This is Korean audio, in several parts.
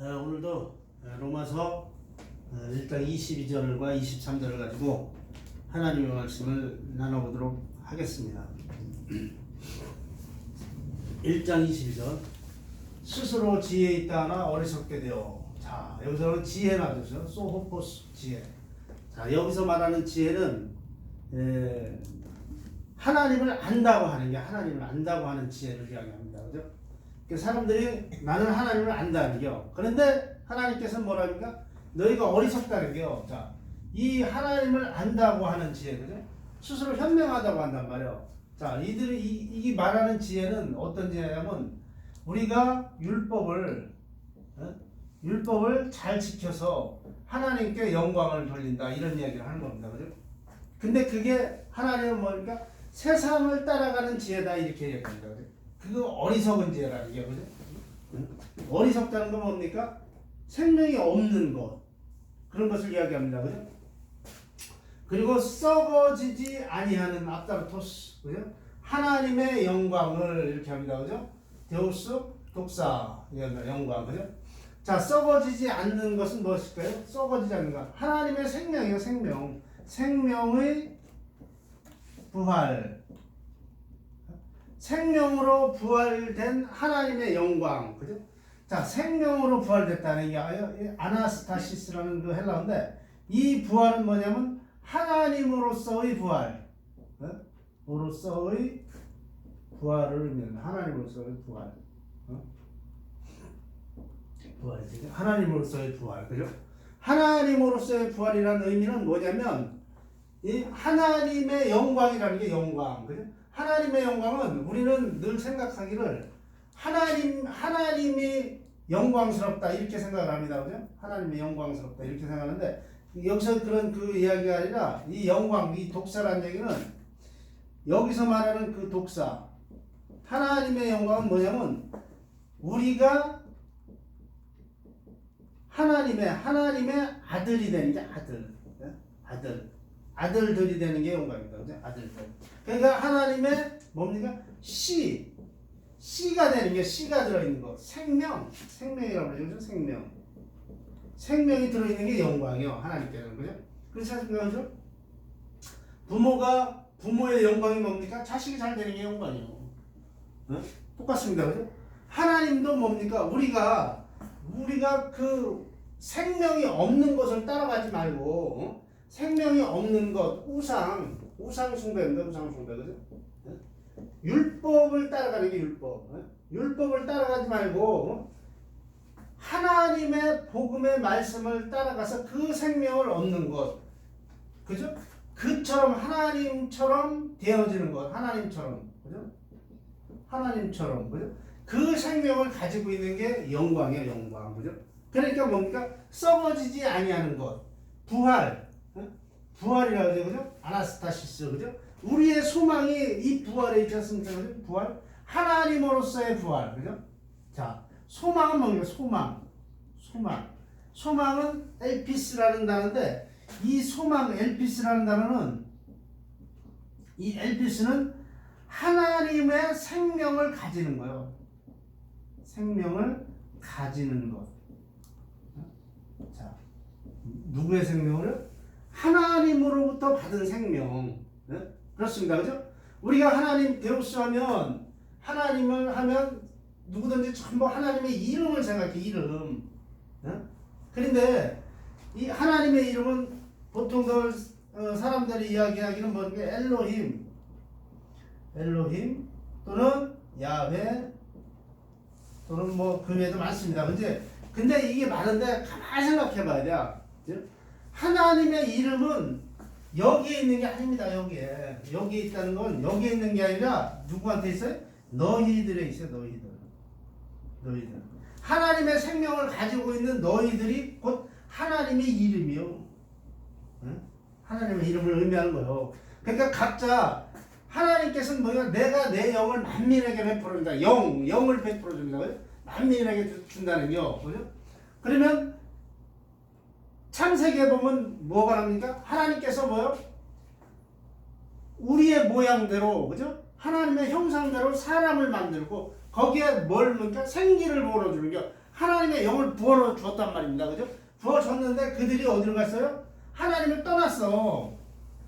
오늘도 로마서 1장 22절과 23절을 가지고 하나님의 말씀을 나눠보도록 하겠습니다. 1장 22절 스스로 지혜 있다 하나 어리석게 되어. 자, 여기서는 지혜 나오죠. 소호포스 지혜. 자, 여기서 말하는 지혜는 하나님을 안다고 하는 게, 하나님을 안다고 하는 지혜를 이야기합니다. 그죠? 사람들이 나는 하나님을 안다는 게요. 그런데 하나님께서는 뭐라 합니까? 너희가 어리석다는 게요. 자, 이 하나님을 안다고 하는 지혜, 그죠? 스스로 현명하다고 한단 말이에요. 자, 이게 말하는 지혜는 어떤 지혜냐면, 우리가 율법을 잘 지켜서 하나님께 영광을 돌린다, 이런 이야기를 하는 겁니다. 그죠? 근데 그게 하나님은 뭡니까? 세상을 따라가는 지혜다, 이렇게 얘기합니다. 그죠? 그거 어리석은 지혜라는 게, 그죠? 어리석다는 건 뭡니까? 생명이 없는 것, 그런 것을 이야기합니다. 그죠? 그리고 썩어지지 아니하는 앞다르토스, 그죠? 하나님의 영광을 이렇게 합니다. 그죠? 데우스 독사, 영광, 그죠? 자, 썩어지지 않는 것은 무엇일까요? 썩어지지 않는 것. 하나님의 생명이에요, 생명. 생명의 부활. 생명으로 부활된 하나님의 영광, 그죠? 자, 생명으로 부활됐다는 게 아나스타시스라는 그 헬라어인데, 이 부활은 뭐냐면 하나님으로서의 부활, 으로서의 부활을 의미하는, 하나님으로서의 부활, 부활이죠. 하나님으로서의 부활, 그죠? 하나님으로서의 부활이라는 의미는 뭐냐면, 이 하나님의 영광이라는 게 영광, 그죠? 하나님의 영광은 우리는 늘 생각하기를 하나님이 영광스럽다, 이렇게 생각을 합니다. 그죠? 하나님이 영광스럽다, 이렇게 생각하는데, 여기서 그런 그 이야기가 아니라, 이 영광, 이 독사라는 얘기는, 여기서 말하는 그 독사, 하나님의 영광은 뭐냐면, 우리가 하나님의 아들이 되는 게, 아들들이 되는 게 영광입니다. 그죠? 아들들. 그러니까 하나님의 뭡니까? 씨가 되는 게, 씨가 들어있는 거. 생명이라고 그러죠. 생명이 들어있는 게 영광이요. 하나님께서는. 그죠? 그렇지 않습니까? 그죠? 부모의 영광이 뭡니까? 자식이 잘 되는 게 영광이요. 똑같습니다. 그죠? 하나님도 뭡니까? 우리가 그 생명이 없는 것을 따라가지 말고, 생명이 없는 것, 우상 숭배입니다. 우상 숭배, 그죠? 율법을 따라가는 게 율법. 율법을 따라가지 말고 하나님의 복음의 말씀을 따라가서 그 생명을 얻는 것, 그죠? 그처럼 하나님처럼 되어지는 것, 하나님처럼, 그죠? 하나님처럼, 그죠? 그 생명을 가지고 있는 게 영광이에요, 영광, 그죠? 그러니까 뭡니까? 썩어지지 아니하는 것, 부활이라고 하죠, 그죠? 아나스타시스, 그죠? 우리의 소망이 이 부활에 있지 않습니까? 그죠? 부활, 하나님으로서의 부활, 그죠? 자, 소망은 뭡니까? 소망은 엘피스라는 단어인데, 이 소망, 엘피스라는 단어는, 이 엘피스는 하나님의 생명을 가지는 거예요. 생명을 가지는 것. 자, 누구의 생명을? 하나님으로부터 받은 생명. 그렇습니다. 그죠? 우리가 하나님 데우스 하면, 하나님을 하면 누구든지 전부 하나님의 이름을 생각해, 이름. 그런데 이 하나님의 이름은 보통 사람들이 이야기하기는 뭐게 엘로힘 또는 야훼 또는 뭐 그 외에도 많습니다. 근데 이게 많은데 가만히 생각해 봐야 돼요. 하나님의 이름은 여기에 있는 게 아닙니다. 여기에 있다는 건 여기에 있는 게 아니라 누구한테 있어요? 너희들에 있어요. 너희들. 하나님의 생명을 가지고 있는 너희들이 곧 하나님의 이름이요. 하나님의 이름을 의미하는 거예요. 그러니까 각자 하나님께서는 뭐냐? 내가 내 영을 만민에게 베풀어준다. 영을 베풀어준다. 만민에게 준다는 거. 그죠? 그러면 창세기에 보면 뭐가 나옵니까? 하나님께서 뭐요? 우리의 모양대로, 그죠? 하나님의 형상대로 사람을 만들고 거기에 뭘 넣으니까 생기를 불어주는 게, 하나님의 영을 부어 주었단 말입니다. 그죠? 부어 줬는데 그들이 어디로 갔어요? 하나님을 떠났어.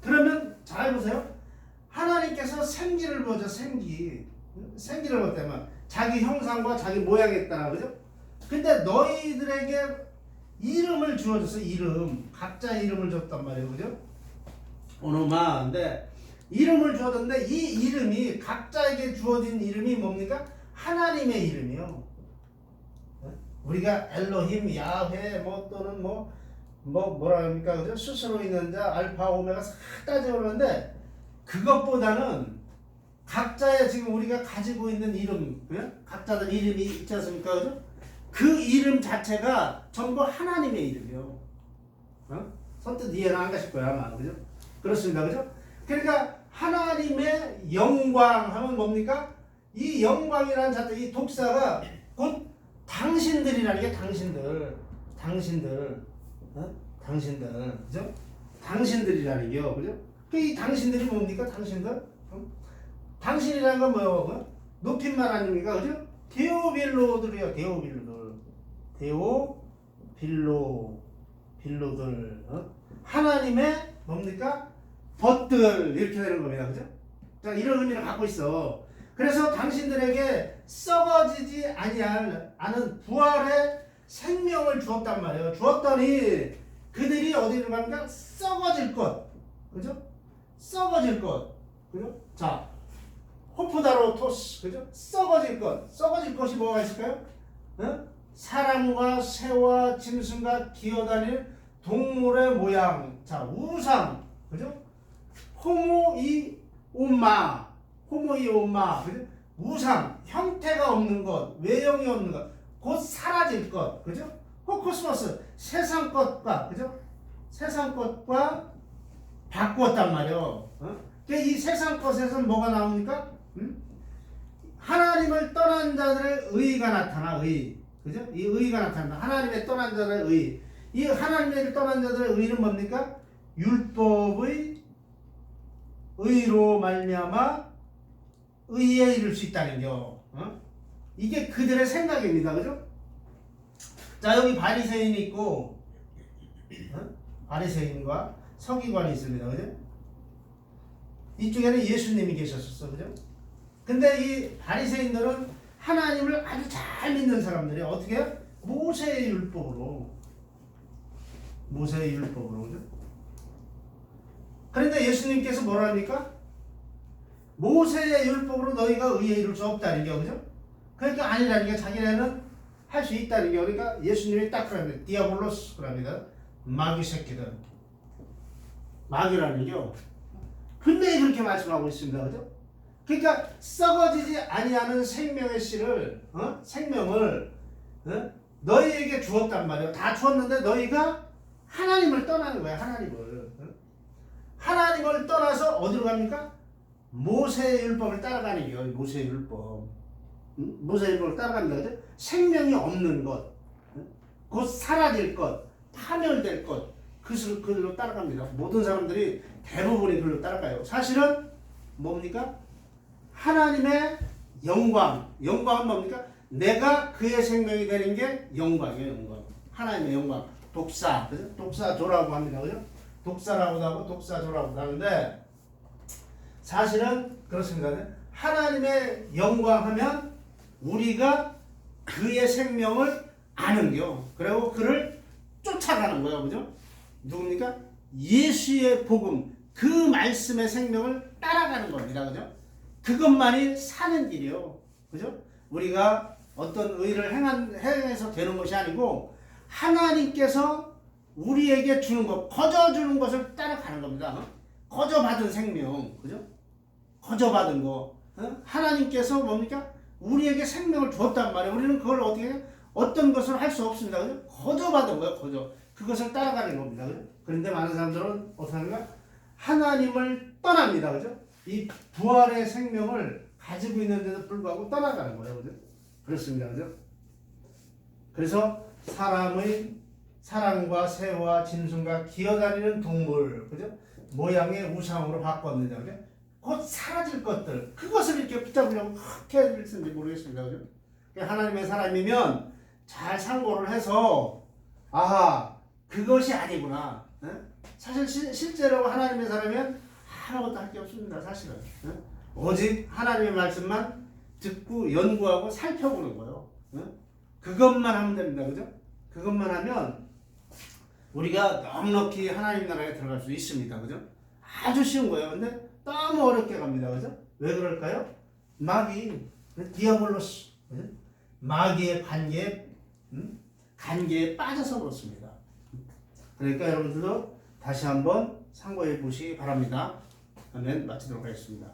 그러면 잘 보세요. 하나님께서 생기를 부어줘, 생기를 부었다면 자기 형상과 자기 모양에 따라, 그죠? 근데 너희들에게 이름을 주어줘서 이름, 각자의 이름을 줬단 말이에요. 그죠? 오노마. 근데 이름을 주었는데 이 이름이 각자에게 주어진 이름이 뭡니까? 하나님의 이름이요. 우리가 엘로힘, 야훼, 뭐 또는 뭐라 합니까? 그죠? 스스로 있는 자, 알파, 오메가 싹 따져오는데 그것보다는 각자의 지금 우리가 가지고 있는 이름, 그죠? 각자들 이름이 있지 않습니까? 그죠? 그 이름 자체가 전부 하나님의 이름이요. 선뜻 이해는 안 가실 거야, 아마. 그죠? 그렇습니다. 그죠? 그러니까 하나님의 영광 하면 뭡니까? 이 영광이라는 자체, 이 독사가 곧 당신들이라는 게 당신들, 그죠? 당신들이라는 게요, 그죠? 이 당신들이 뭡니까? 당신들? 당신이라는 건 뭐예요? 높임말 아닙니까? 그죠? 데오빌로들이요, 빌로들. 하나님의 뭡니까? 벗들, 이렇게 되는 겁니다. 그죠? 자, 이런 의미를 갖고 있어. 그래서 당신들에게 썩어지지 않은 부활의 생명을 주었단 말이에요. 주었더니 그들이 어디로 갑니까? 썩어질 것. 그죠? 썩어질 것. 그죠? 자, 호프다로토스. 그죠? 썩어질 것. 썩어질 것이 뭐가 있을까요? 사람과 새와 짐승과 기어다니는 동물의 모양. 자, 우상. 그죠? 호모이오마. 그죠? 우상, 형태가 없는 것, 외형이 없는 것, 곧 사라질 것. 그죠? 호코스모스, 세상 것과, 그죠? 세상 것과 바꾸었단 말이에요. 이 세상 것에서는 뭐가 나옵니까? 하나님을 떠난 자들의 의가 나타나, 그죠? 이 의가 나타난다. 하나님의 떠난 자들의 의. 이 하나님의 떠난 자들의 의는 뭡니까? 율법의 의로 말미암아 의에 이를 수 있다는 거. 이게 그들의 생각입니다. 그죠? 자, 여기 바리새인이 있고, 바리새인과 서기관이 있습니다. 그죠? 이쪽에는 예수님이 계셨었어. 그죠? 근데 이 바리새인들은 하나님을 아주 잘 믿는 사람들이 어떻게 해요? 모세의 율법으로. 그죠? 그런데 예수님께서 뭐라 합니까? 모세의 율법으로 너희가 의에 이룰 수 없다는 게, 그죠? 그러니까 아니라는 게, 자기네는 할 수 있다는 게, 그러니까 예수님이 딱 그럽니다. 디아볼로스 그럽니다. 마귀 새끼들. 마귀라는 게요. 분명히 그렇게 말씀하고 있습니다. 그죠? 그러니까 썩어지지 아니하는 생명의 씨를, 생명을 너희에게 주었단 말이에요. 다 주었는데 너희가 하나님을 떠나는 거야. 하나님을 떠나서 어디로 갑니까? 모세의 율법을 따라가는 거예요. 모세의 율법을 따라갑니다. 그죠? 생명이 없는 것, 곧 사라질 것, 파멸될 것, 그들로 따라갑니다. 모든 사람들이 대부분이 그걸로 따라가요. 사실은 뭡니까? 하나님의 영광은 뭡니까? 내가 그의 생명이 되는 게 영광이에요. 영광. 하나님의 영광. 독사, 그죠? 독사조라고 합니다. 그죠? 독사라고도 하고 독사조라고도 하는데, 사실은 그렇습니다. 하나님의 영광하면 우리가 그의 생명을 아는겨. 그리고 그를 쫓아가는 거예요. 그죠? 누굽니까? 예수의 복음, 그 말씀의 생명을 따라가는 겁니다. 그죠? 그것만이 사는 길이요. 그죠? 우리가 어떤 의를 행해서 되는 것이 아니고 하나님께서 우리에게 주는 것, 거저 주는 것을 따라가는 겁니다. 거저 받은 생명, 그죠? 거저 받은 거. 하나님께서 뭡니까? 우리에게 생명을 주었단 말이에요. 우리는 그걸 어떻게 해요? 어떤 것을 할 수 없습니다. 그죠? 거저 받은 거예요. 거저. 그것을 따라가는 겁니다. 그죠? 그런데 많은 사람들은 어떻게 하는가? 하나님을 떠납니다. 그죠? 이 부활의 생명을 가지고 있는데도 불구하고 떠나가는 거예요. 그죠? 그렇습니다. 그죠? 그래서 사람과 새와 짐승과 기어다니는 동물, 그죠? 모양의 우상으로 바꿨는데, 그죠? 곧 사라질 것들, 그것을 이렇게 붙잡으려고 그렇게 해야 될지 모르겠습니다. 그죠? 하나님의 사람이면 잘 상고를 해서 아하 그것이 아니구나. 예? 사실 실제로 하나님의 사람이면 아무것도 할 게 없습니다. 사실은. 예? 오직 하나님의 말씀만 듣고 연구하고 살펴보는 거예요. 예? 그것만 하면 됩니다. 그죠? 그것만 하면 우리가 넉넉히 하나님 나라에 들어갈 수 있습니다. 그죠? 아주 쉬운 거예요. 근데 너무 어렵게 갑니다. 그죠? 왜 그럴까요? 마귀, 디아블로스, 마귀의 관계에 빠져서 그렇습니다. 그러니까 여러분들도 다시 한번 참고해 보시기 바랍니다. 그러면 마치도록 하겠습니다.